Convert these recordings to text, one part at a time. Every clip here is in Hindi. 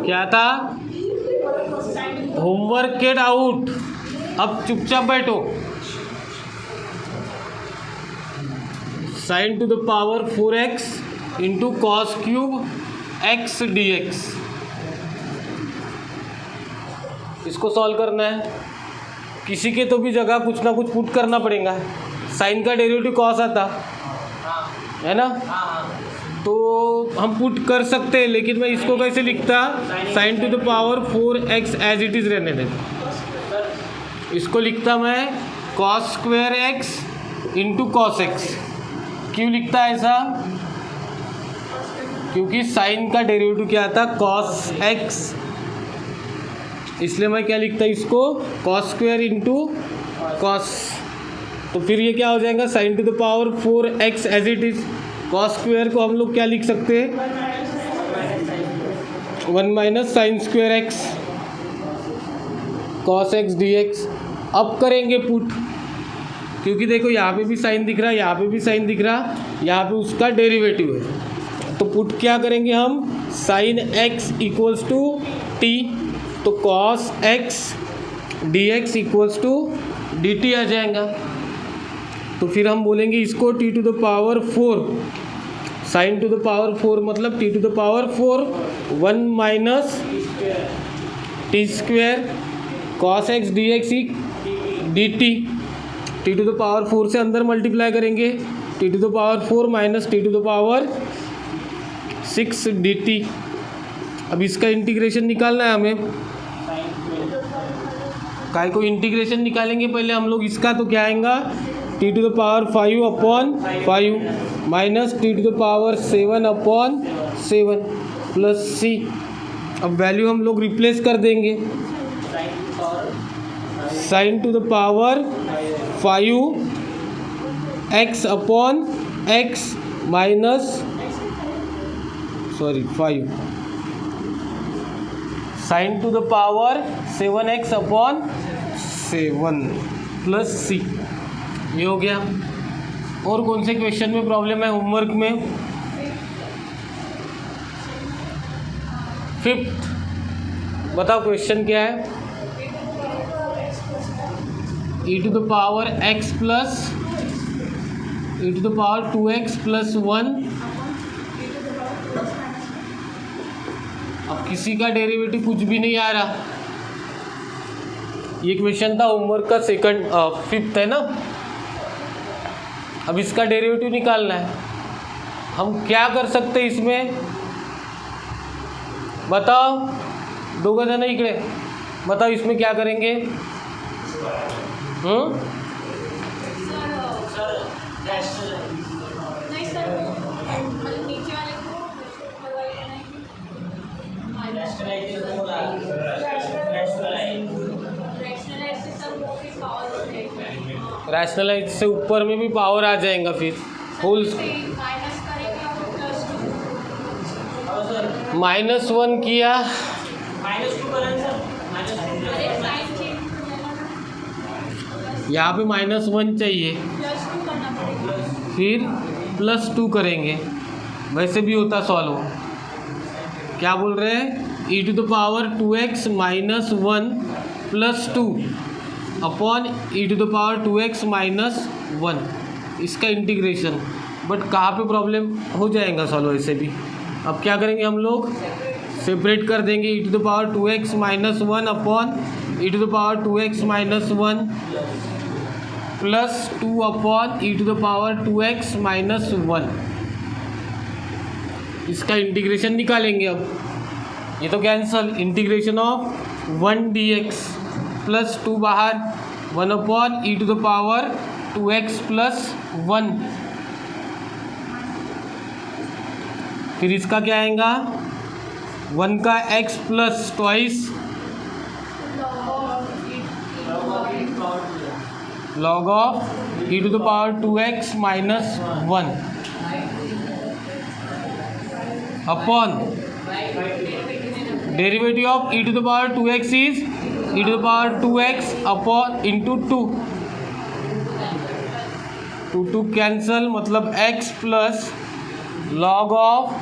क्या था? Homework get out. अब चुपचाप बैठो। Sign to the power 4x into cos cube x dx। इसको सॉल्व करना है। किसी के तो भी जगह कुछ ना कुछ पुट करना पड़ेगा। साइन का डेरिवेटिव कॉस आता है ना, तो हम पुट कर सकते हैं, लेकिन मैं इसको कैसे लिखता? Sine to the power 4x as it is रहने दें। इसको लिखता मैं cos square x into cos x. क्यों लिखता है ऐसा? क्योंकि साइन का डेरिवेटिव क्या आता? Cos x। इसलिए मैं क्या लिखता इसको? Cos square into cos. तो फिर ये क्या हो जाएगा? Sine to the power 4x as it is. Cos square को हम लोग क्या लिख सकते हैं? 1 minus sine square x cos x dx। अब करेंगे पुट, क्योंकि देखो यहाँ पे भी साइन दिख रहा है, यहाँ पे भी साइन दिख रहा, यहाँ पे उसका डेरिवेटिव है। तो पुट क्या करेंगे हम? Sine x equals to T, तो cos x dx equals to dt आ जाएगा। तो फिर हम बोलेंगे इसको t to the power 4, sine to the power 4 मतलब t to the power 4 1 minus T square cos x dx dt। t to the power 4 से अंदर मल्टीप्लाई करेंगे, t to the power 4 minus t to the power 6 dt। अब इसका इंटीग्रेशन निकालना है हमें। काय को इंटीग्रेशन निकालेंगे पहले हम लोग इसका, तो क्या आएगा? T to the power 5 upon 5 minus T to the power 7 upon 7 plus C. अब वैल्यू हम लोग रिप्लेस कर देंगे। Sine to the power 5x upon x minus 5 sine to the power 7x upon 7 plus C. ये हो गया। और कौन से क्वेश्चन में प्रॉब्लम है होमवर्क में? 5th बताओ क्वेश्चन क्या है? e to the power x plus e to the power 2x plus 1। अब किसी का डेरिवेटिव कुछ भी नहीं आ रहा। ये क्वेश्चन था होमवर्क का 5th है ना। अब इसका डेरिवेटिव निकालना है। हम क्या कर सकते हैं इसमें? बताओ, दो गधा नहीं इकड़े, बताओ इसमें क्या करेंगे? रैशनलाइज से ऊपर में भी पावर आ जाएगा। फिर होल -1 किया, यहाँ पे -1 चाहिए, फिर +2 करेंगे। वैसे भी होता सॉल्व। क्या बोल रहे हैं? e to the power 2x minus 1 plus 2 upon e to the power 2x minus 1। इसका इंटीग्रेशन। बट कहाँ पे प्रॉब्लम हो जाएगा सॉल्व ऐसे भी। अब क्या करेंगे हम लोग? सेपरेट कर देंगे। e to the power 2x minus 1 upon e to the power 2x minus 1 plus 2 upon e to the power 2x minus 1। इसका इंटीग्रेशन निकालेंगे। अब ये तो cancel. Integration of 1 dx plus 2 बाहर 1 upon e to the power 2x plus 1। फिर इसका क्या आएगा? 1 का x plus twice log of e to the power 2x minus 1 upon derivative of e to the power 2x is e to the power 2x upon into 2 cancel, मतलब x plus log of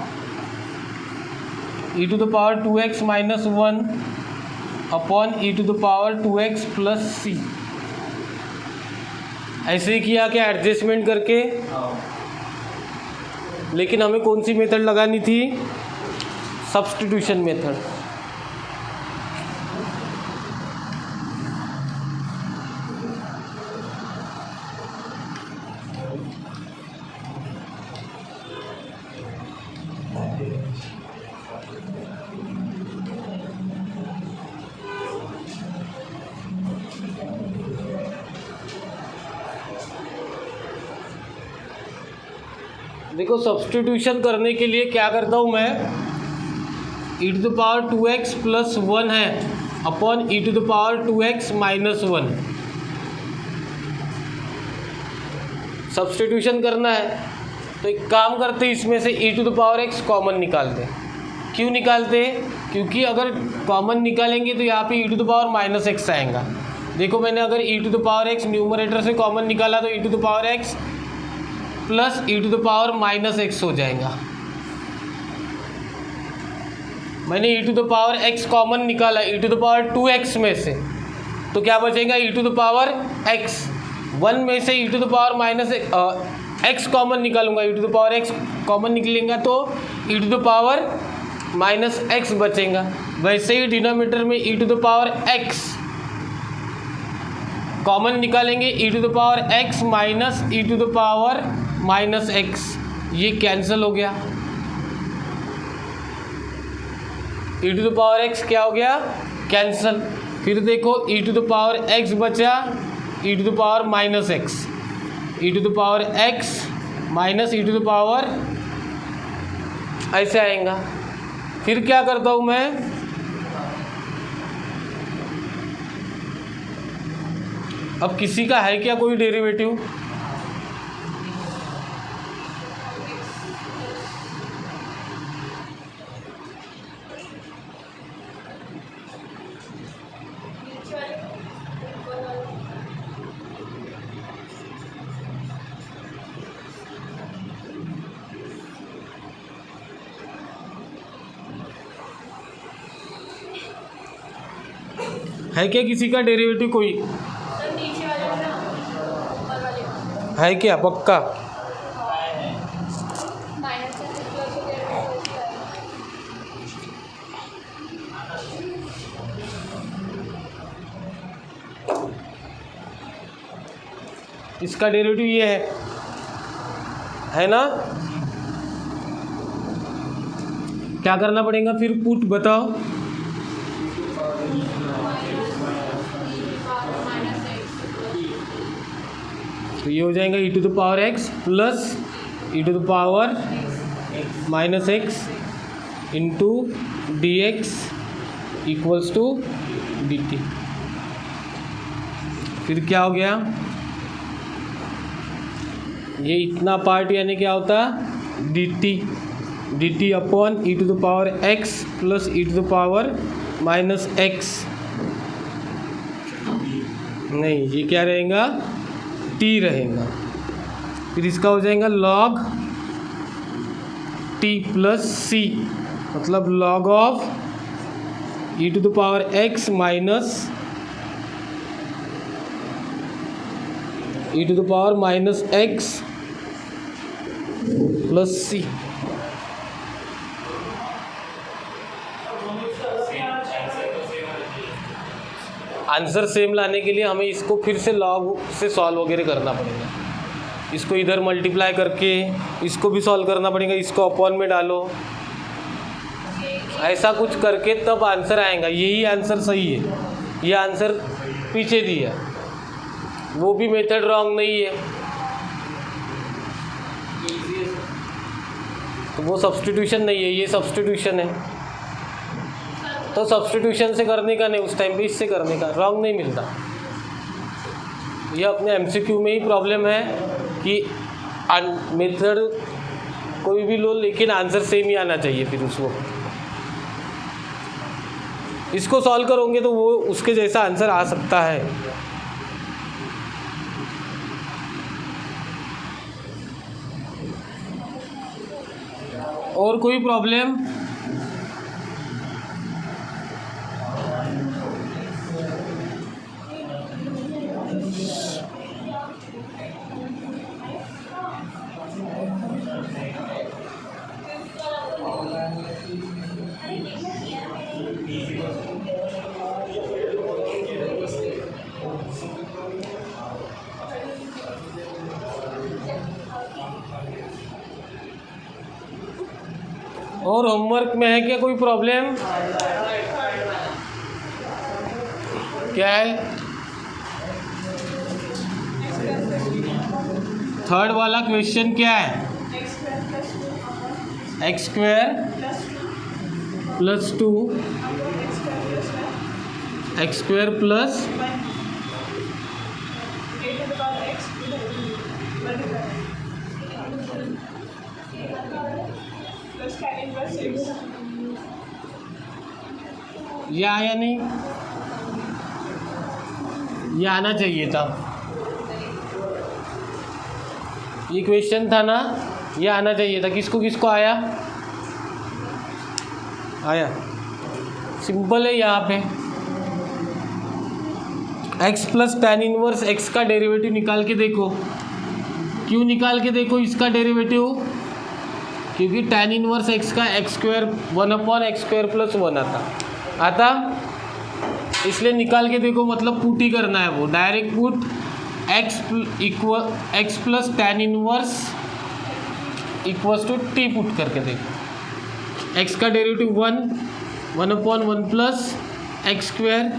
E to the power 2x minus 1 upon E to the power 2x plus C. ऐसे ही किया क्या एडजस्टमेंट करके, लेकिन हमें कौन सी मेथड लगानी थी, सब्स्टिट्यूशन मेथड। देखो सब्स्टिट्यूशन करने के लिए क्या करता हूँ मैं, E to the power 2x plus 1 है upon E to the power 2x minus 1। Substitution करना है तो एक काम करते, इसमें से E to the power x common निकालते। क्यों निकालते, क्योंकि अगर कॉमन निकालेंगे तो यहाँ पे E to the power minus x आएगा। देखो मैंने अगर E to the power x numerator से कॉमन निकाला तो E to the power x plus E to the power minus x हो जाएगा। मैंने E to the power x common निकाला E to the power 2x में से, तो क्या बचेगा E to the power x। 1 में से E to the power minus x common निकालूंगा, E to the power x common निकलेगा तो E to the power minus x बचेगा। वैसे ही डिनोमिनेटर में E to the power x common निकालेंगे, E to the power x minus E to the power minus x, ये कैंसिल हो गया। E to the power x क्या हो गया, कैंसिल। फिर देखो E to the power x बचा E to the power minus x, E to the power x minus E to the power, ऐसे आएगा। फिर क्या करता हूँ मैं, अब किसी का है क्या कोई डेरिवेटिव, है क्या किसी का डेरिवेटिव कोई है क्या, पक्का? इसका डेरिवेटिव ये है ना? क्या करना पड़ेगा फिर, पुट बताओ। तो ये हो जाएगा E to the power x plus E to the power minus x into D x equals to D T. फिर क्या हो गया, ये इतना पार्ट यानी क्या होता, d t upon E to the power x plus E to the power minus x। नहीं, ये क्या रहेगा, t रहेगा। फिर इसका हो जाएगा log t प्लस c, मतलब log of E to the power x minus E to the power minus x plus c। Answer same लाने के लिए हमें इसको फिर से लॉग से सॉल्व वगैरह करना पड़ेगा। इसको इधर मल्टीप्लाई करके इसको भी सॉल्व करना पड़ेगा, इसको अपॉन में डालो, ऐसा कुछ करके तब आंसर आएगा। यही आंसर सही है, ये आंसर पीछे दिया, वो भी मेथड रॉन्ग नहीं है। तो वो सब्स्टिट्यूशन नहीं है, ये सब्स्टिट्यूशन है। तो सब्स्टिट्यूशन से करने का नहीं, उस टाइम पे इससे करने का, रॉन्ग नहीं मिलता। यह अपने एमसीक्यू में ही प्रॉब्लम है कि मेथड कोई भी लो लेकिन आंसर सेम ही आना चाहिए। फिर उसको इसको सॉल्व करोगे तो वो उसके जैसा आंसर आ सकता है। और कोई प्रॉब्लम? और होमवर्क में है क्या कोई प्रॉब्लम? क्या है? थर्ड वाला क्वेश्चन क्या है? X square plus 2 x square plus ये आया नहीं? ये आना चाहिए था, ये क्वेश्चन था ना, ये आना चाहिए था। किसको किसको आया? आया। सिंपल है। यहाँ पे x plus tan inverse x का डेरिवेटिव निकाल के देखो। क्यों निकाल के देखो इसका डेरिवेटिव? क्योंकि tan इनवर्स x का एक्स स्क्वायर 1/x² प्लस 1 आता, इसलिए निकाल के देखो। मतलब पुट ही करना है वो, direct put x plus tan inverse equals to t put करके देखो। x का derivative 1/1 plus x square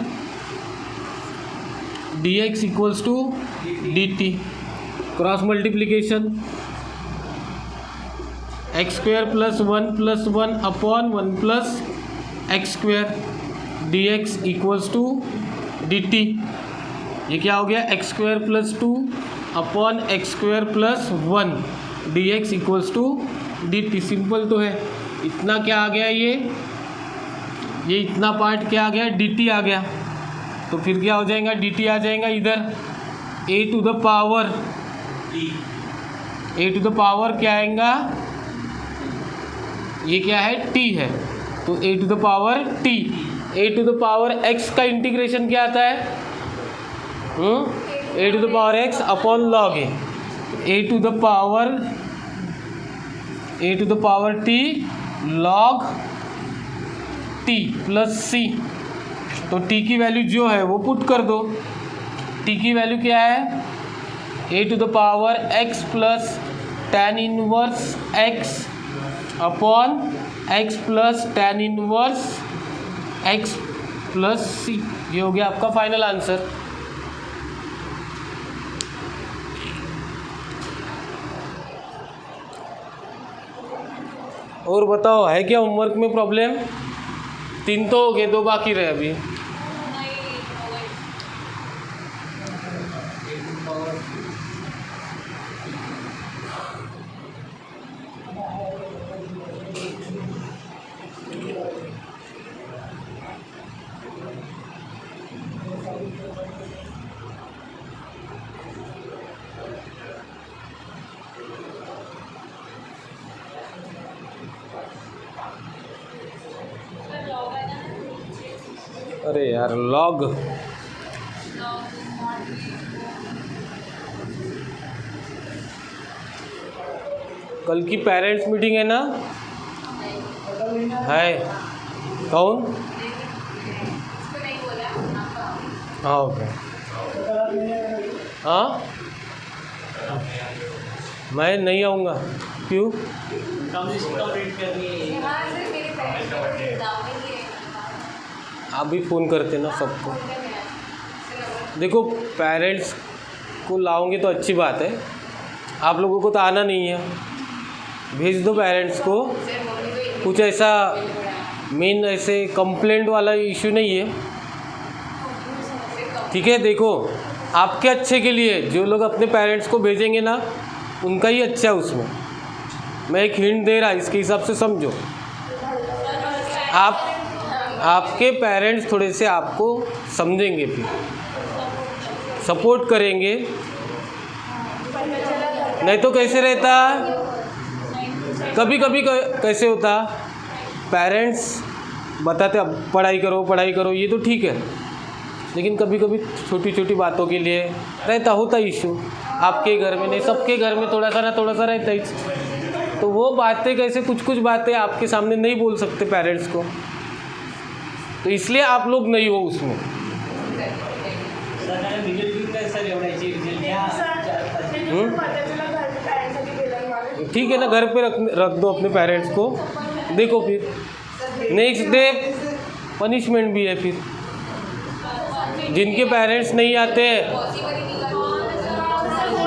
dx equals to dt। Cross multiplication x square plus 1 plus x square dx equals to dt। ये क्या हो गया? X square plus 2/x² plus 1 dx equals to dt। Simple तो है। इतना क्या आ गया? ये इतना पार्ट क्या आ गया? dt आ गया। तो फिर क्या हो जाएगा? dt आ जाएगा इधर। a टू द पावर क्या आएगा? ये क्या है? t है, तो a to the power t। a to the power x का इंटीग्रेशन क्या आता है? a to the power x upon log a। a to the power t log t plus c। तो t की वैल्यू जो है वो पुट कर दो। t की वैल्यू क्या है? a to the power x plus tan inverse x upon x plus tan inverse x plus c। ये हो गया आपका फाइनल आंसर। और बताओ, है क्या होमवर्क में प्रॉब्लम? 3 तो हो गए, 2 बाकी रहे अभी। अरे यार, लॉग कल की पेरेंट्स मीटिंग है ना? है। कौन? हाँ, ओके। हाँ, मैं नहीं आऊँगा। क्यों? आप भी फ़ोन करते ना सबको। देखो, पेरेंट्स को लाओगे तो अच्छी बात है, आप लोगों को तो आना नहीं है, भेज दो पेरेंट्स को। कुछ ऐसा मेन ऐसे कंप्लेंट वाला इशू नहीं है, ठीक है। देखो, आपके अच्छे के लिए जो लोग अपने पेरेंट्स को भेजेंगे ना, उनका ही अच्छा है उसमें। मैं एक हिंट दे रहा, इसके हिसाब से समझो। आपके पेरेंट्स थोड़े से आपको समझेंगे, फिर सपोर्ट करेंगे। नहीं तो कैसे रहता? कभी कभी कैसे होता, पेरेंट्स बताते अब पढ़ाई करो, ये तो ठीक है, लेकिन कभी कभी छोटी छोटी बातों के लिए होता इशू। आपके घर में नहीं, सबके घर में थोड़ा सा रहता ही। तो वो बातें कैसे, कुछ कुछ बातें आपके सामने नहीं बोल सकते पेरेंट्स को, तो इसलिए आप लोग नहीं हो उसमें। ठीक है ना, घर पे रख दो अपने पेरेंट्स को। देखो फिर नेक्स्ट डे पनिशमेंट भी है। फिर जिनके पेरेंट्स नहीं आते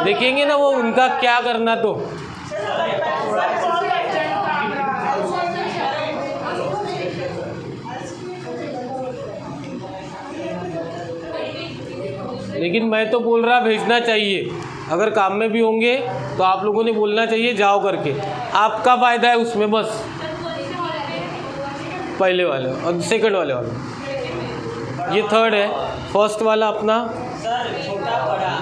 देखेंगे ना वो उनका क्या करना। तो लेकिन मैं तो बोल रहा भेजना चाहिए, अगर काम में भी होंगे तो आप लोगों ने बोलना चाहिए जाओ करके, आपका फ़ायदा है उसमें बस। पहले वाले और सेकंड वाले ये थर्ड है, फर्स्ट वाला अपना छोटा बड़ा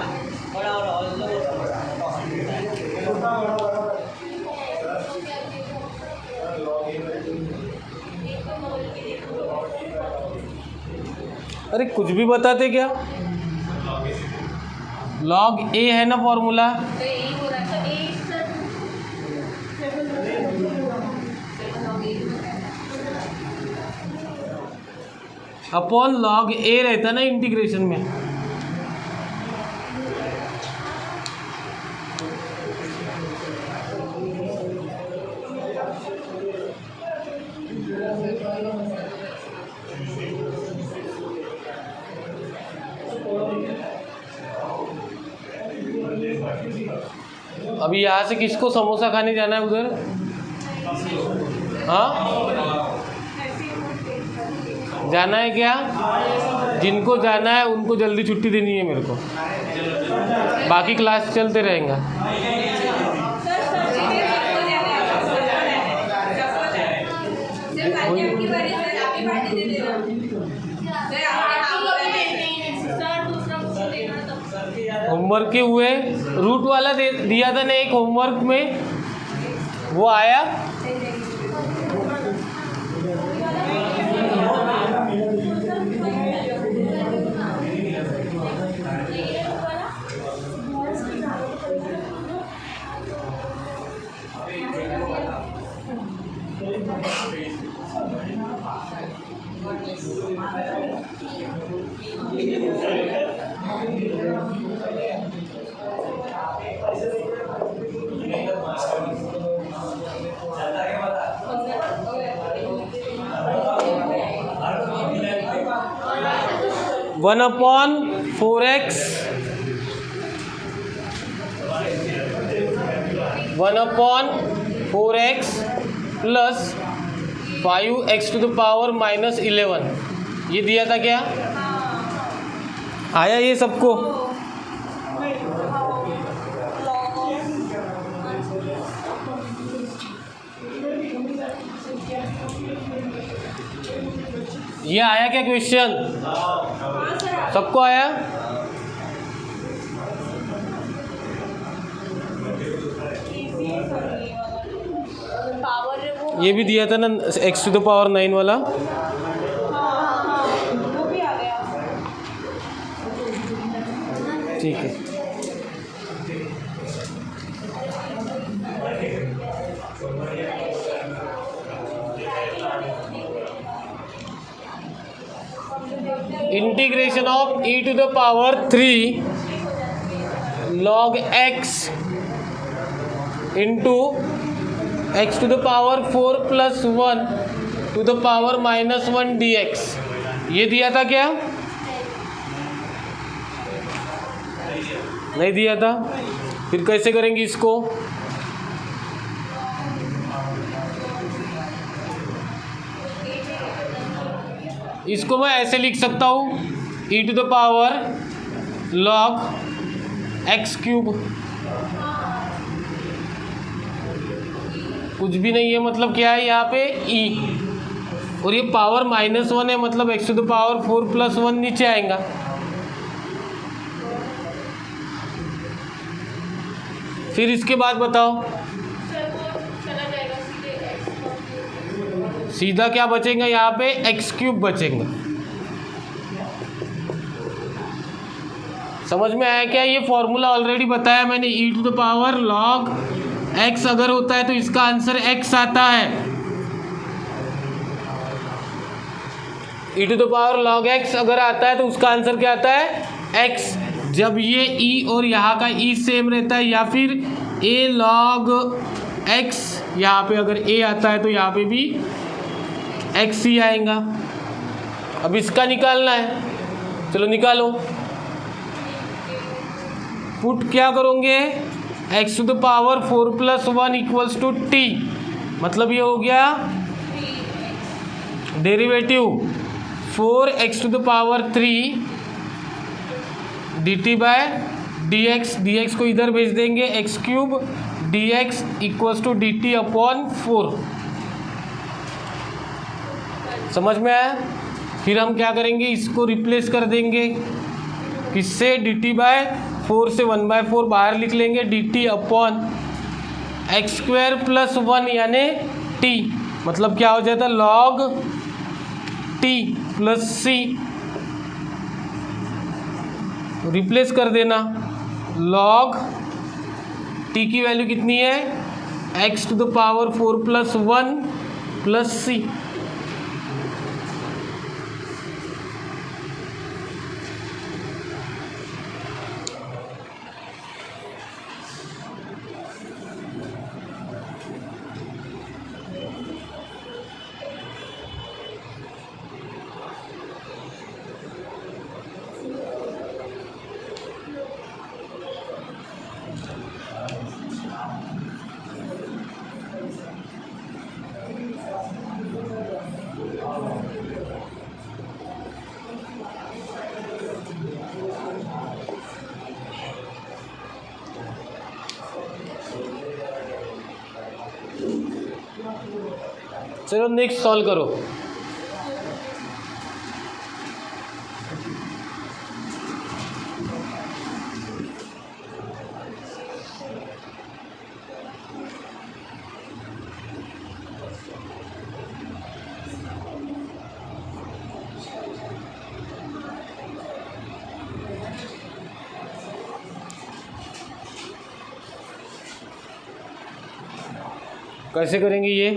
अरे कुछ भी बताते क्या। लॉग ए है ना फॉर्मूला, अपॉन लॉग ए रहता ना इंटीग्रेशन में। अभी यहाँ से किसको समोसा खाने जाना है उधर? हाँ जाना है क्या? जिनको जाना है उनको जल्दी छुट्टी देनी है मेरे को, बाकी क्लास चलते रहेंगे। होमवर्क के हुए, रूट वाला दिया था ना एक होमवर्क में, वो आया? One upon 4x 1/4x plus 5x to the power -11, ये दिया था क्या? आया ये सबको? ये आया क्या क्वेश्चन? सबको आया? ये भी दिया था ना x टू द पावर 9 वाला। ठीक है, integration of e to the power 3 log x into x to the power 4 plus 1 to the power -1 dx, ये दिया था क्या? नहीं दिया था। फिर कैसे करेंगे इसको? इसको मैं ऐसे लिख सकता हूँ e to the power log x cube, कुछ भी नहीं है, मतलब क्या है यहाँ पे e, और ये पावर -1 है, मतलब x to the power 4 plus 1 नीचे आएगा। फिर इसके बाद बताओ सीधा क्या बचेगा? यहाँ पे x क्यूब बचेगा। समझ में आया क्या? ये फॉर्मूला ऑलरेडी बताया मैंने, e to the power log x अगर होता है तो इसका आंसर x आता है। e⁻ log x अगर आता है तो उसका आंसर क्या आता है x। जब ये e और यहाँ का e सेम रहता है, या फिर a log x, यहाँ पे अगर a आता है तो यहाँ पे भी x ही आएगा। अब इसका निकालना है, चलो निकालो। पुट क्या करोगे, x⁴ 4 + 1 = t, मतलब ये हो गया डेरिवेटिव 4x⁻³ dt/dx को इधर भेज देंगे, x³ dx = dt/4। समझ में आया। फिर हम क्या करेंगे, इसको रिप्लेस कर देंगे किससे, dt/4 से 1/4 बाहर लिख लेंगे, dt/x² + 1 यानी t, मतलब क्या हो जाता है log t + c। रिप्लेस कर देना, log t की वैल्यू कितनी है, x⁴ 4 + 1 + c। चलो नेक्स्ट सॉल्व करो। कैसे करेंगे ये,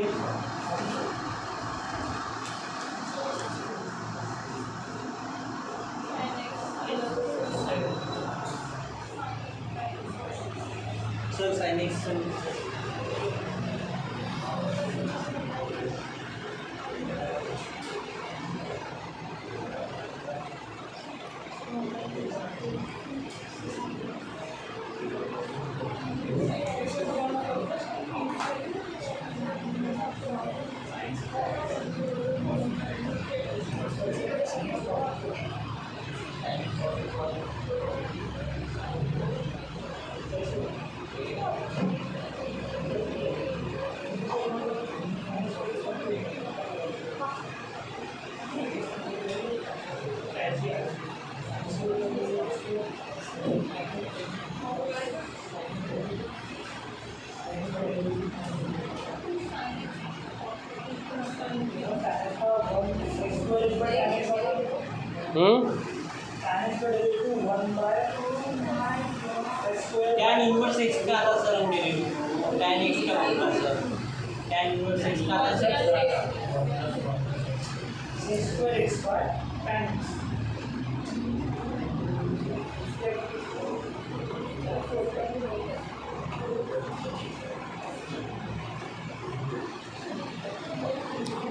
tan इनवर्स x का आता सर, हम डेरिवेटिव tan x का होगा सर, tan इनवर्स x का आता सर x² tan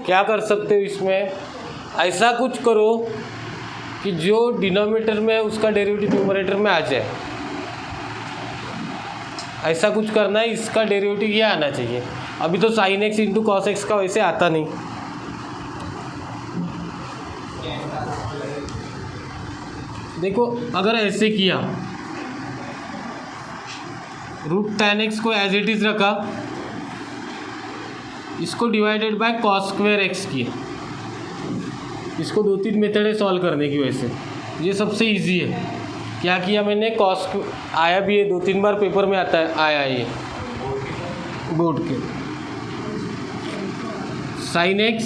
क्या कर सकते हो इसमें, ऐसा कुछ करो कि जो डिनोमिनेटर में है उसका डेरिवेटिव न्यूमरेटर में आ जाए। ऐसा कुछ करना है, इसका डेरिवेटिव ये आना चाहिए। अभी तो sin x × cos x का वैसे आता नहीं। देखो अगर ऐसे किया, √tan x को एज इट इज़ रखा, इसको डिवाइडेड बाय cos² x किया। इसको 2-3 मेथड है सॉल्व करने की, वैसे ये सबसे इजी है। क्या किया मैंने, cos आया भी है 2-3 बार पेपर में आता है, आया ये बोर्ड के, sin x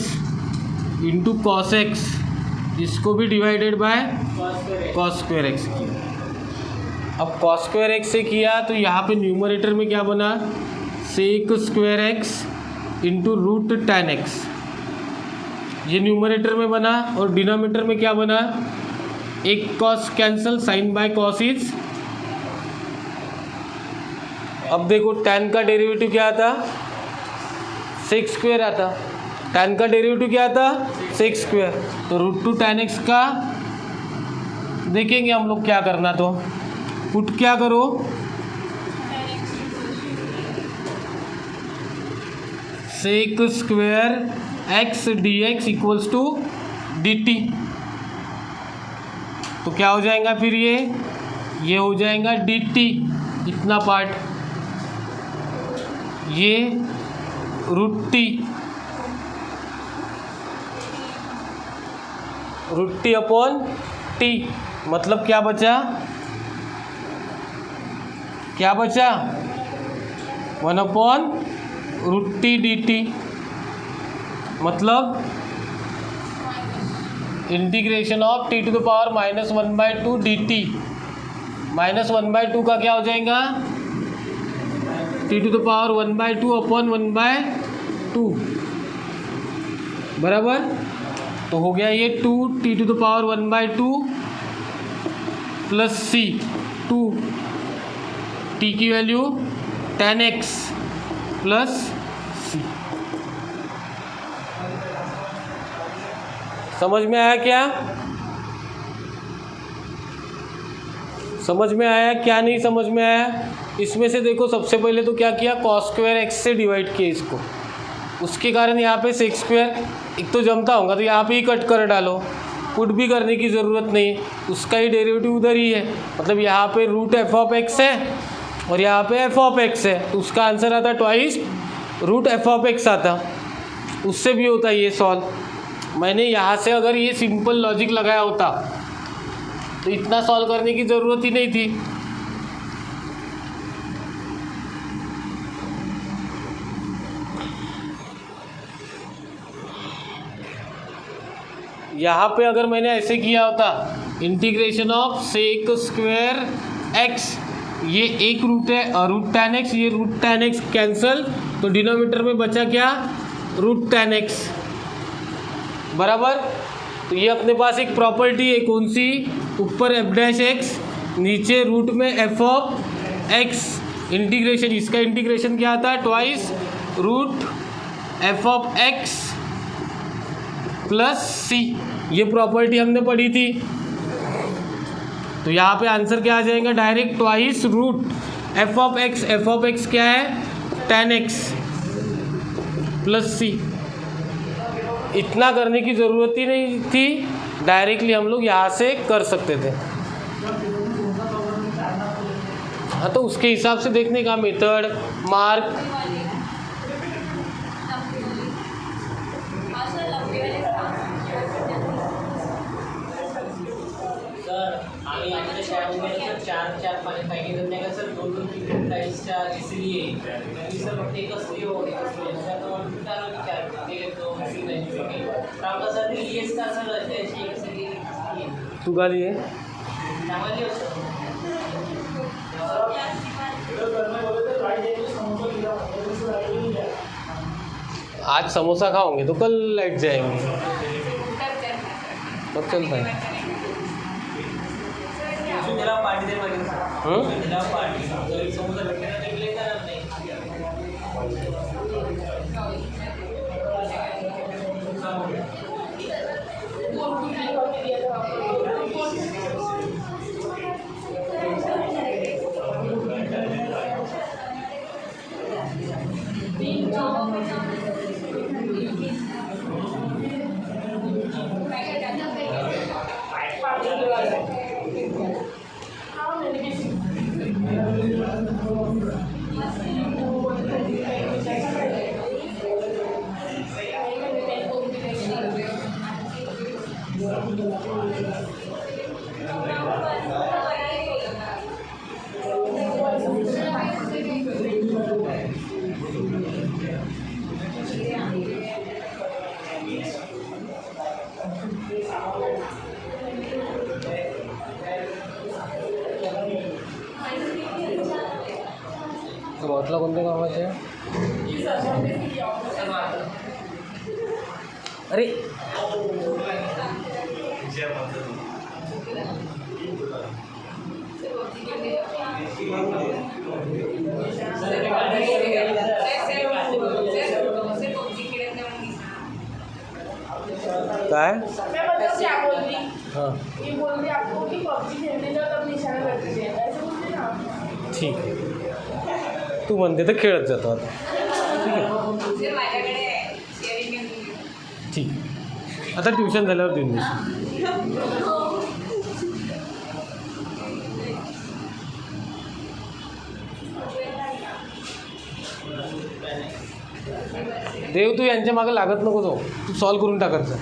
× cos x, इसको भी डिवाइडेड बाय cos² x किया। अब cos² x से किया तो यहाँ पे न्यूमरेटर में क्या बना, sec square x into root tan x। ये न्यूमरेटर में बना और डिनोमिनेटर में क्या बना, एक cos cancel, sine by cos is. अब देखो tan का डेरिवेटिव क्या आता, सेक स्क्वायर आता। tan का डेरिवेटिव क्या आता, सेक स्क्वायर। तो रूट tan x का देखेंगे हम लोग क्या करना। तो पुट क्या करो, sec square x d x equals to D t. तो क्या हो जाएगा फिर, ये हो जाएगा डी टी, इतना पार्ट, ये रूट टी अपॉन टी। मतलब क्या बचा, 1/√t dt। मतलब integration of t to the power -1/2 dt। -1/2 का क्या हो जाएगा, t to the power 1/2 upon 1/2 बराबर। तो हो गया ये 2t to the power 1/2 plus c, 2 t की value tan x plus c। समझ में आया क्या, समझ में आया क्या, नहीं समझ में आया। इसमें से देखो सबसे पहले तो क्या किया, कॉस स्क्वायर एक्स से डिवाइड किया इसको, उसके कारण यहाँ पे सेक स्क्वायर एक तो जमता होगा तो यहाँ पे ही कट कर डालो, पुट भी करने की ज़रूरत नहीं है, उसका ही डेरिवेटिव उधर ही है। मतलब यहाँ पे रूट एफ ऑफ एक्स है और यहाँ पे एफ ऑफ एक्स है, तो उसका आंसर आता twice root F of x आता। उससे भी होता है ये सॉल्व। मैंने यहाँ से अगर ये सिंपल लॉजिक लगाया होता तो इतना सॉल्व करने की ज़रूरत ही नहीं थी। यहाँ पे अगर मैंने ऐसे किया होता, integration of sec square x, ये एक रूट है रूट tan x, ये रूट tan x कैंसल, तो डिनोमिनेटर में बचा क्या, रूट tan x बराबर। तो ये अपने पास एक प्रॉपर्टी है, कौन सी, ऊपर एफ डैश एक्स, नीचे रूट में एफ ऑफ एक्स, इंटीग्रेशन, इसका इंटीग्रेशन क्या आता है, twice root F of X plus C. ये प्रॉपर्टी हमने पढ़ी थी। तो यहाँ पे आंसर क्या आ जाएगा, direct twice root F of x, f of x क्या है, tan x प्लस सी। इतना करने की ज़रूरत ही नहीं थी, डायरेक्टली हम लोग यहाँ से कर सकते थे। हाँ, तो उसके हिसाब से देखने का मेथड, मार्क। आम्ही आमच्या शाळेमध्ये सर 4-5 पैकी नाही का सर 2-3 प्राईसच्या इसलिए मी सर फक्त एकच लिओ सर तो विचार ते तो मशीन आहे आपका सर ईएस का सर त्याची एक सगळी तू गाली है चांगली असते। आज समोसा खाओगे तो कल लाइट जाएंगे, बहुत चलता है। त्याला पार्टी दे पाहिजे सर, त्याला पार्टी जर समोसा भेटला तर ले करणार नाही। बॉटला कोणत्या कामाचे आहे? अरे काय मैं मतलब क्या बोल रही हाँ ये बोल रही आपको कि पबजी खेलने जाओ तब निशाना करते थे ऐसे बोलते ना ठीक आहे तू म्हणते तर खेळत जातो आता ठीक आहे ठीक आहे. आता ट्युशन झाल्यावर देऊन देशील. देव तू यांच्या मागे लागत नको जाऊ तू सॉल्व करून टाकत जा.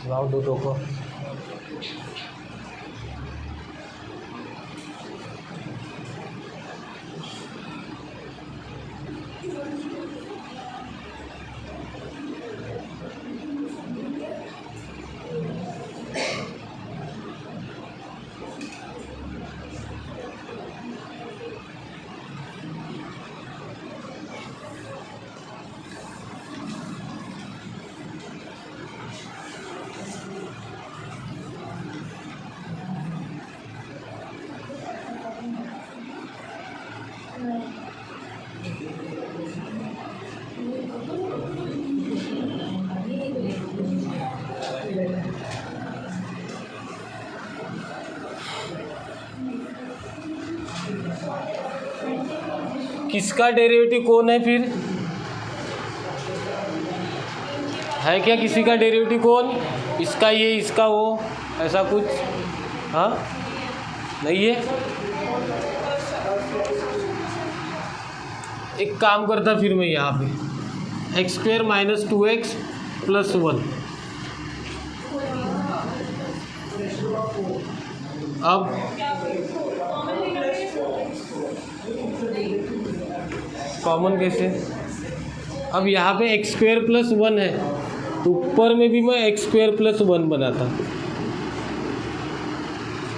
लाव दो डोकं. किसका डेरिवेटिव कौन है फिर है क्या किसी का डेरिवेटिव कौन इसका ये इसका वो ऐसा कुछ हाँ नहीं है. एक काम करता फिर मैं यहाँ पे x square minus 2x plus 1 अब कॉमन कैसे अब यहाँ पे एक्स स्क्वायर प्लस 1 है तो ऊपर में भी मैं एक्स स्क्वायर प्लस 1 बनाता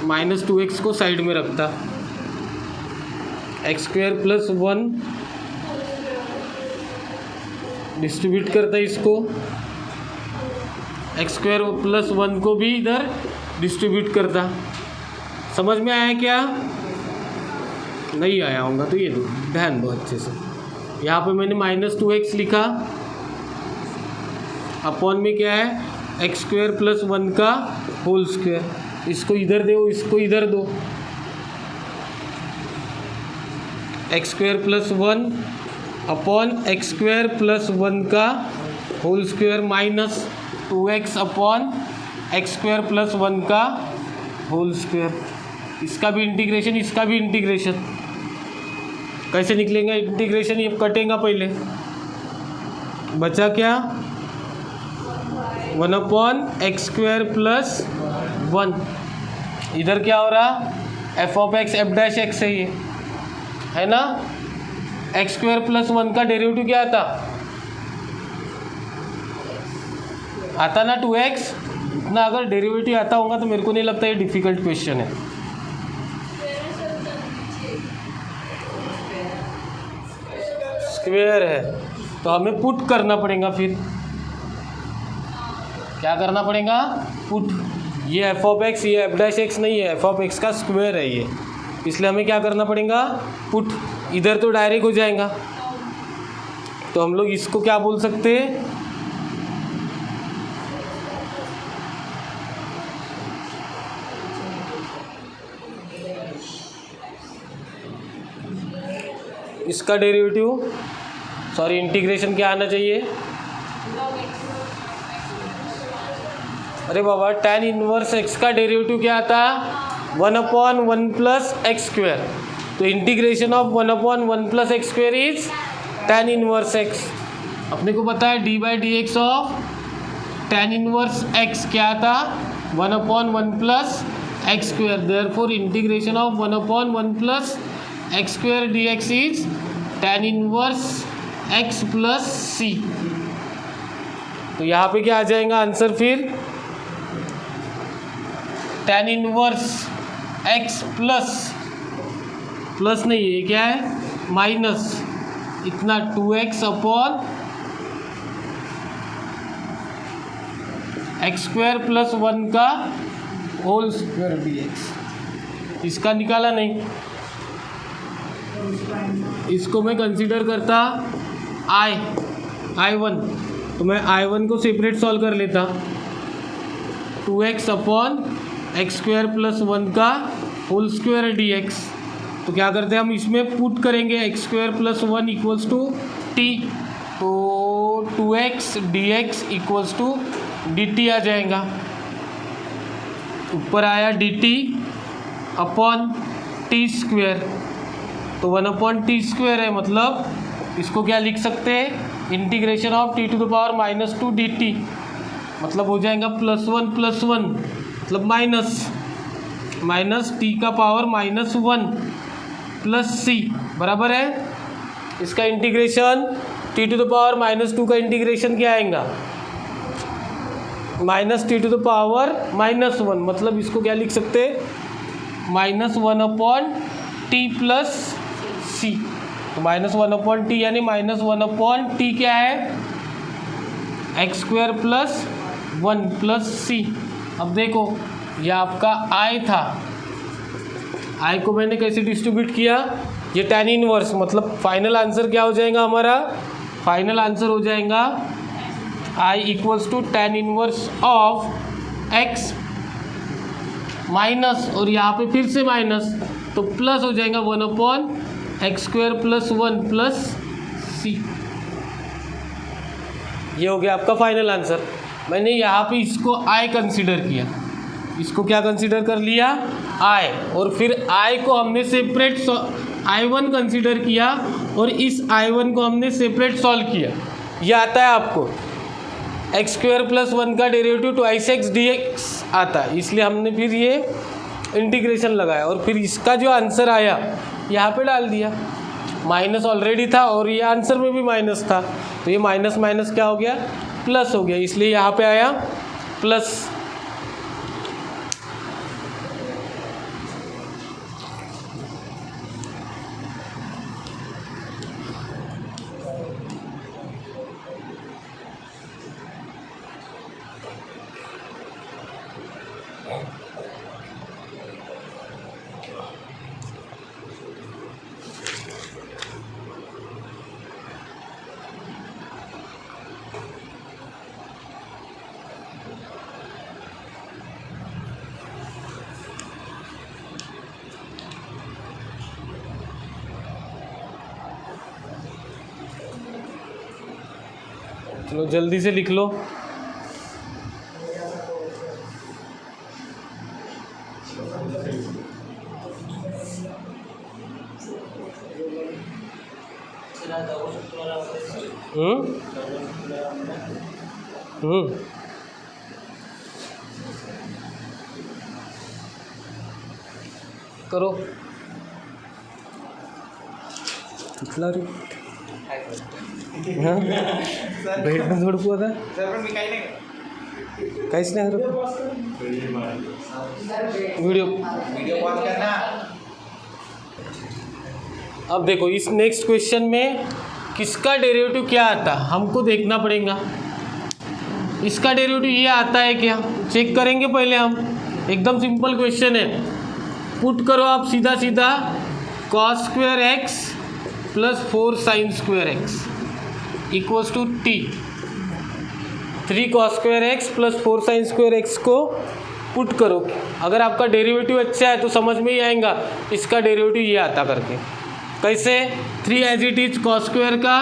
माइनस 2x को साइड में रखता एक्स स्क्वायर प्लस 1 डिस्ट्रीब्यूट करता इसको एक्स स्क्वायर प्लस 1 को भी इधर डिस्ट्रीब्यूट करता. समझ में आया क्या नहीं आया होगा तो ये दो ध्यान दो अच्छे से. यहाँ पे मैंने माइनस 2x लिखा अपॉन में क्या है एक्स स्क्वायर प्लस 1 का होल स्क्वायर. इसको इधर दो इसको इधर दो x square plus 1 upon x square plus 1 का whole square minus 2x upon x square plus 1 का होल स्क्वायर. इसका भी इंटीग्रेशन इसका भी इंटीग्रेशन. कैसे निकलेगा इंटीग्रेशन ये कटेगा पहले बचा क्या 1 अपॉन एक्स स्क्वायर प्लस 1. इधर क्या हो रहा F of x F dash x है ये है ना. एक्स स्क्वायर प्लस 1 का डेरिवेटिव क्या आता ना 2x. इतना अगर डेरिवेटिव आता होगा तो मेरे को नहीं लगता ये डिफ़िकल्ट क्वेश्चन है. स्क्वायर है तो हमें पुट करना पड़ेगा. फिर क्या करना पड़ेगा पुट. ये एफ ऑफ एक्स ये एफ डैश एक्स नहीं है एफ ऑफ एक्स का स्क्वायर है ये इसलिए हमें क्या करना पड़ेगा पुट. इधर तो डायरेक्ट हो जाएगा तो हम लोग इसको क्या बोल सकते हैं इसका डेरिवेटिव सॉरी इंटीग्रेशन क्या आना चाहिए. अरे बाबा tan इनवर्स x का डेरिवेटिव क्या आता 1/1 प्लस एक्स स्क्वायर। तो integration of 1/1 plus x square is tan inverse x। अपने को पता है d/dx of tan inverse x क्या था, 1/1 plus x square. Therefore integration of 1/1 plus x square dx is tan inverse x plus c। तो यहाँ पे क्या आ जाएगा आंसर फिर, tan इनवर्स x प्लस नहीं है, क्या है माइनस इतना 2x upon x square plus 1 का होल स्क्वायर dx। इसका निकाला नहीं, इसको मैं कंसीडर करता I1, तो मैं I1 को सेपरेट सॉल्व कर लेता। 2x upon x square plus 1 का होल स्क्वायर dx। तो क्या करते हैं हम, इसमें पुट करेंगे x square plus 1 equals to T, तो 2x dx equals to dt आ जाएगा। ऊपर आया dt अपॉन टी स्क्वायर, तो 1/t² है, मतलब इसको क्या लिख सकते हैं, integration of t to the power -2 dt, मतलब हो जाएगा +1 + 1 मतलब माइनस t का पावर -1 प्लस c बराबर है। इसका integration t to the power -2 का इंटीग्रेशन क्या आएगा, -t टू द पावर -1, मतलब इसको क्या लिख सकते हैं, -1/t प्लस c। तो -1/t यानी -1/t क्या है, x square plus 1 plus c। अब देखो ये आपका i था, i को मैंने कैसे डिस्ट्रीब्यूट किया, ये tan इनवर्स, मतलब फाइनल आंसर क्या हो जाएगा हमारा, फाइनल आंसर हो जाएगा i equals to tan inverse of x minus, और यहाँ पे फिर से माइनस, तो प्लस हो जाएगा 1/x² प्लस 1 प्लस c। ये हो गया आपका फाइनल आंसर। मैंने यहाँ पे इसको i कंसीडर किया, इसको क्या कंसीडर कर लिया i, और फिर i को हमने सेपरेट I1 कंसीडर किया और इस I1 को हमने सेपरेट सॉल्व किया। ये आता है आपको x² प्लस 1 का डेरिवेटिव 2x dx आता है, इसलिए हमने फिर ये इंटीग्रेशन लगाया और फिर इसका जो आंसर आया यहाँ पे डाल दिया। माइनस ऑलरेडी था और ये आंसर में भी माइनस था, तो ये माइनस माइनस क्या हो गया, प्लस हो गया, इसलिए यहाँ पे आया प्लस। चलो जल्दी से लिख लो। करो कुठला रे, भेटणं झोडपू आता काहीच नाही हरत, वीडियो पॉज करना। अब देखो इस नेक्स्ट क्वेश्चन में किसका डेरिवेटिव क्या आता है हमको देखना पड़ेगा। इसका डेरिवेटिव ये आता है क्या, चेक करेंगे पहले हम। एकदम सिंपल क्वेश्चन है, पुट करो आप सीधा सीधा cos² x plus 4sin² x equals to t. 3 cos² x plus 4sin² x को पुट करो। अगर आपका डेरिवेटिव अच्छा है तो समझ में ही आएगा इसका डेरिवेटिव ये आता करके। कैसे, 3 एज इट इज cos² का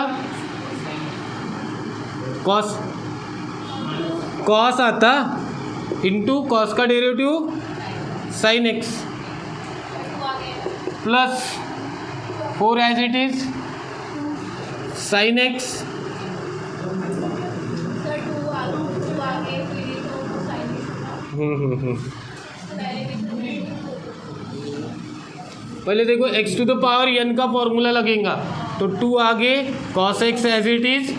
cos आता इंटू cos का derivative sin x, plus 4 as it is sine x sir 2 आगे फिर तो साइन पहले देखो x to the power n का फॉर्मूला लगेगा तो 2 आगे cos x as it is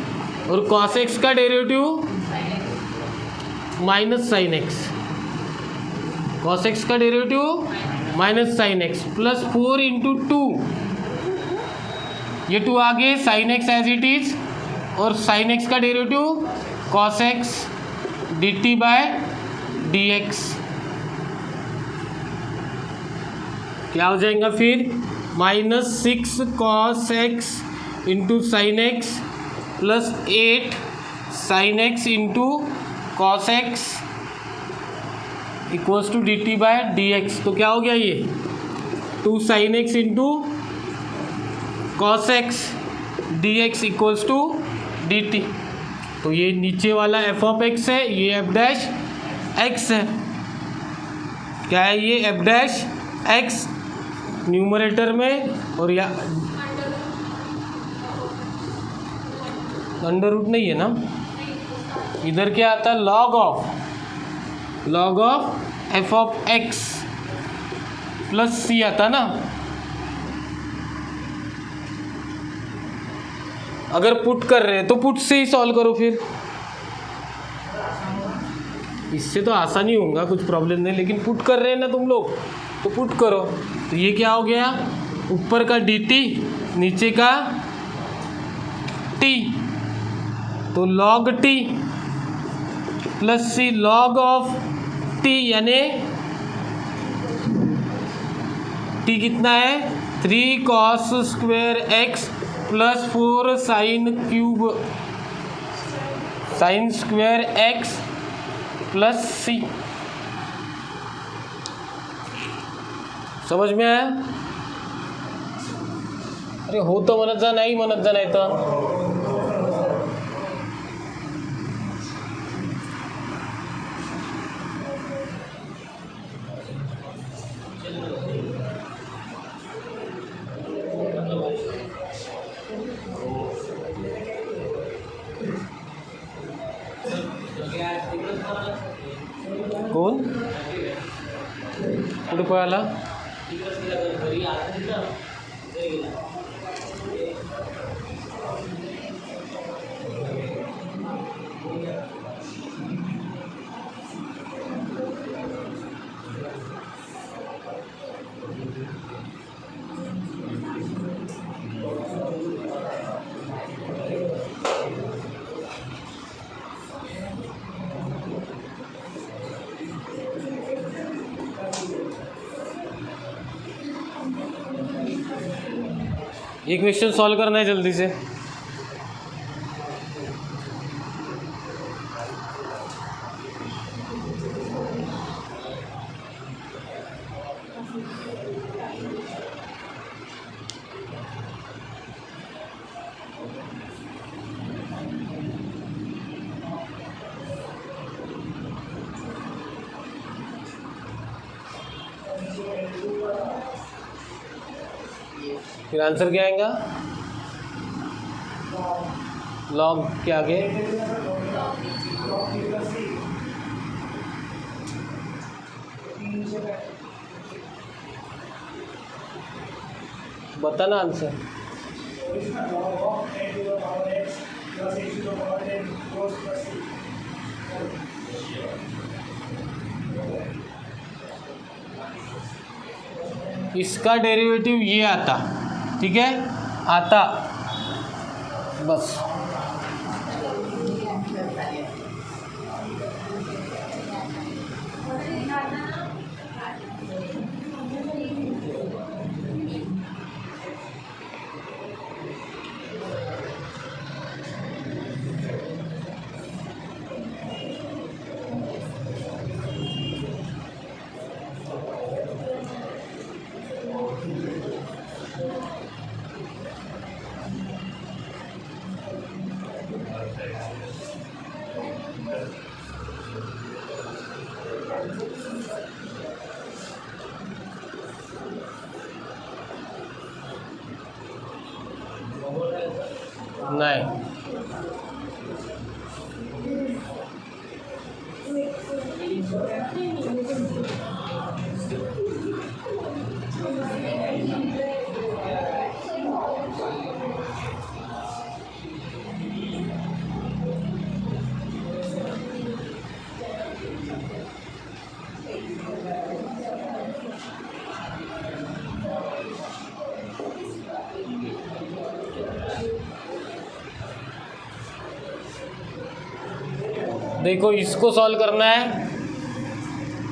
और cos x का derivative minus sine x, cos x का derivative minus sine x plus 4 into 2, ये 2 आगे sine x as it is और साइन एक्स का derivative cos x dt by dx क्या हो जाएगा फिर -6 cos x into sine x plus 8 sine x into cos x equals to dt by dx। तो क्या हो गया ये 2 sine x into cos x dx equals to dt। तो ये नीचे वाला f ऑफ x है, ये f डैश x है। क्या है ये f डैश x न्यूमरेटर में और या अंडर रूट नहीं है ना, इधर क्या आता है log of F of X plus C आता ना। अगर पुट कर रहे हैं तो पुट से ही सॉल्व करो, फिर इससे तो आसानी होगा, कुछ प्रॉब्लम नहीं, लेकिन पुट कर रहे हैं ना तुम लोग तो पुट करो। तो ये क्या हो गया, ऊपर का dt नीचे का t, तो log t plus C log of t यानी t कितना है 3 cos square x plus 4 sine square x plus C. समझ में आया? अरे हो तो म्हणत जा, नाही म्हणत जा, नाही तर कोण कुठे पळाला? ये क्वेश्चन सॉल्व करना है जल्दी से। फिर आंसर क्या आएगा, लॉग के आगे बताना आंसर। इसका डेरिवेटिव ये आता, ठीक है, आता बस। नहीं, देखो इसको सॉल्व करना है।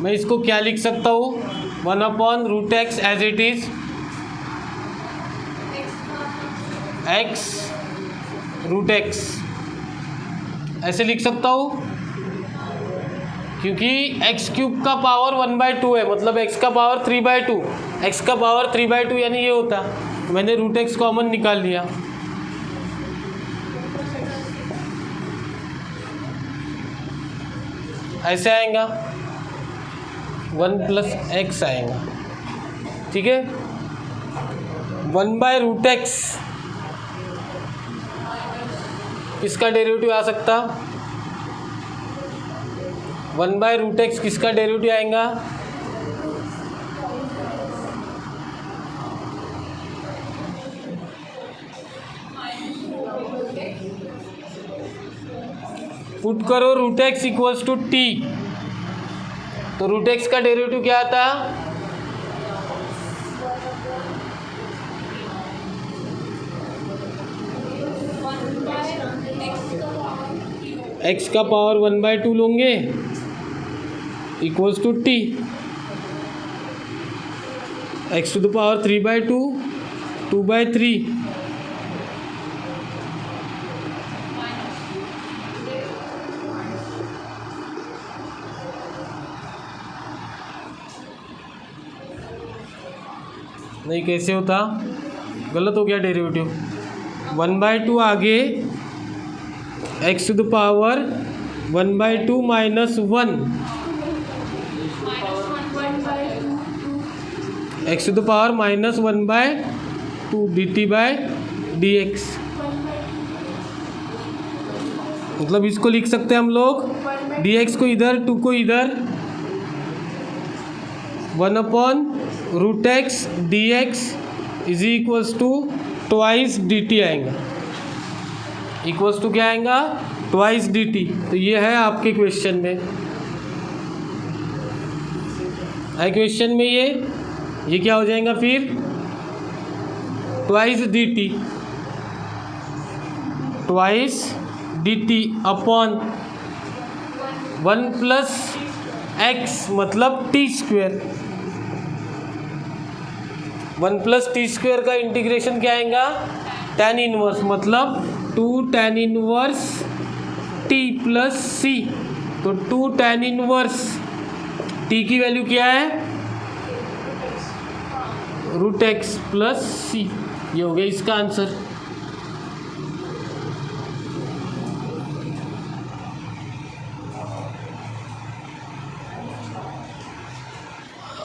मैं इसको क्या लिख सकता हूँ, 1/√x as it is x√x ऐसे लिख सकता हूँ, क्योंकि x³ का पावर 1/2 है, मतलब x का पावर 3/2, x का पावर 3/2 यानी ये होता। मैंने √x कॉमन निकाल लिया। ऐसे आएगा 1 + x आएगा, ठीक है। 1/√x किसका डेरिवेटिव आ सकता, 1/√x किसका डेरिवेटिव आएगा, पुट करो √x = t, तो √x का डेरिवेटिव क्या आता, x का पावर 1/2 लोगे = t, x⁴ 3/2 2/3, नहीं कैसे होता, गलत हो गया डेरिवेटिव। 1/2 आगे x⁴ 1/2 - 1 x⁴ -1/2 dt/dx, मतलब इसको लिख सकते हैं हम लोग, dx को इधर 2 को इधर, 1/√x dx = 2 dt आएगा, इक्वल्स टू क्या आएगा, 2 dt। तो ये है आपके क्वेश्चन में, है क्वेश्चन में ये क्या हो जाएगा फिर, 2 dt, 2 dt अपॉन 1 + x मतलब t², 1 + t² का इंटीग्रेशन क्या आएगा, tan इनवर्स, मतलब 2 tan इनवर्स t + c, तो 2 tan इनवर्स t की वैल्यू क्या है, √x + c, ये हो गया इसका आंसर।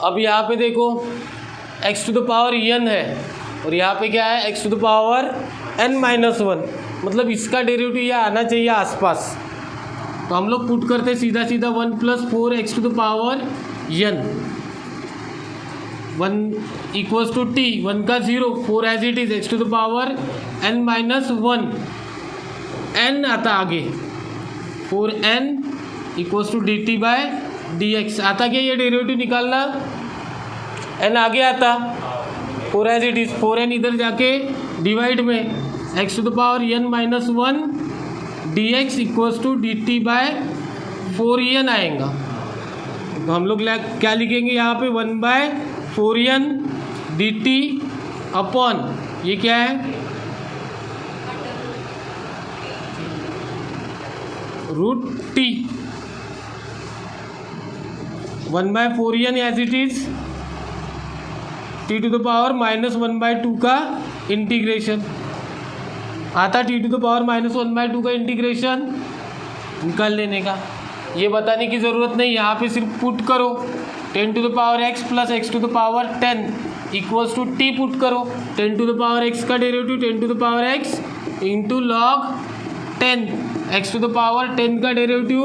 अब यहाँ पे देखो x⁴ n है और यहाँ पे क्या है, x⁴n-1, मतलब इसका डेरिवेटिव यह आना चाहिए आसपास। तो हम लोग पुट करते सीधा 1 + 4x⁴n, 1 = t, 1 का 0, 4 as it is, x⁴n-1, n आता आगे, 4n = dt/dx आता क्या, ये डेरिवेटिव निकालना, n आगे आता, 4 एज इट इज, 4n इधर जाके डिवाइड में, x⁴n-1 dx = dt/4n आएगा। तो हम लोग क्या लिखेंगे यहाँ पे, 1/4n dt अपॉन ये क्या है, √t, 1/4n as it is, t⁻ -1/2 का इंटीग्रेशन आता, t⁻ -1/2 का इंटीग्रेशन निकाल लेने का, ये बताने की ज़रूरत नहीं, यहाँ पे सिर्फ पुट करो 10⁻x + x⁻10 = t पुट करो, 10⁻x का derivative 10⁻x into log 10 x to the power 10 का डेरिवेटिव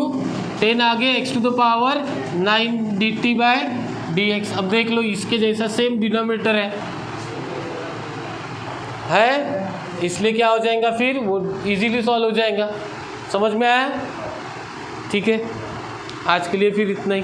10 आगे x to the power 9 dt by d x. अब देख लो इसके जैसा सेम डिनोमिनेटर है, इसलिए क्या हो जाएगा फिर वो इजीली सॉल्व हो जाएगा। समझ में आया? ठीक है, आज के लिए फिर इतना ही।